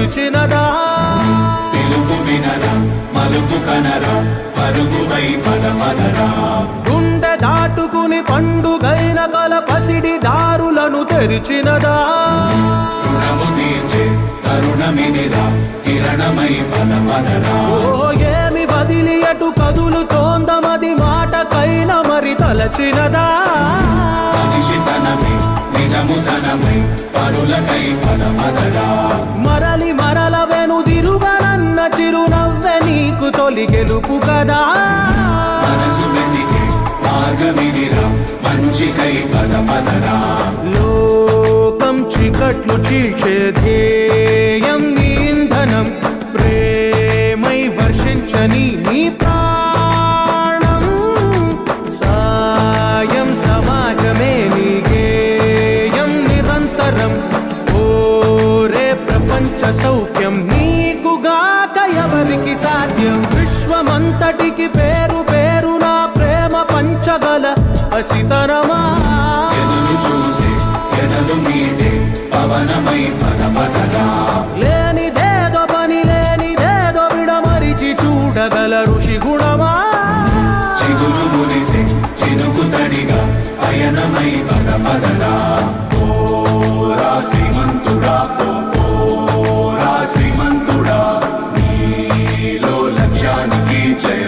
పిలిచినదా పిలుపు వినరా మలుపు కనరా పరుగువై పదపదరా గుండె దాటుకుని పండుగైన కల పసిడి దారులను తెరిచినదా రుణము తీర్చే తరుణమిదిరా కిరణమై పదపదరా ఓ ఏమి వదిలి అటు కదులుతోందమది మాటకైన మరి తలచినదా మనిషితనమై నిజముతనమై పరులకై పదపదరా మరలి మరల వెనుదిరుగనన్న చిరునవ్వె నీకు తొలి గెలుపు కదా మనసు వెతికే మార్గమిదిరా మంచికై పదపదరా లోకం చీకట్లు చీల్చే ధ్యేయం నీ ఇంధనం ప్రేమై వర్షించని నీ ప్రాణం సాయం సమాజమే నీ గేయం నిరంతరం ఓరే ప్రపంచ సౌఖ్యం నీకుగాక ఎవరికి సాధ్యం విశ్వమంతటికి పేరు పేరు నా ప్రేమ పంచగల అసితరమా ఎదురు చూసే ఎదలు మీటే పవనమై పదపదరా లేనిదేదో పని లేనిదేదో విడమరిచి చూడగల ఋషి గుణమా చిగురు మురిసే చినుకు తడిగా పయనమై పదపదరా ఓరా శ్రీమంతుడా ఓరా శ్రీమంతుడా నీలో లక్ష్యానికి జయ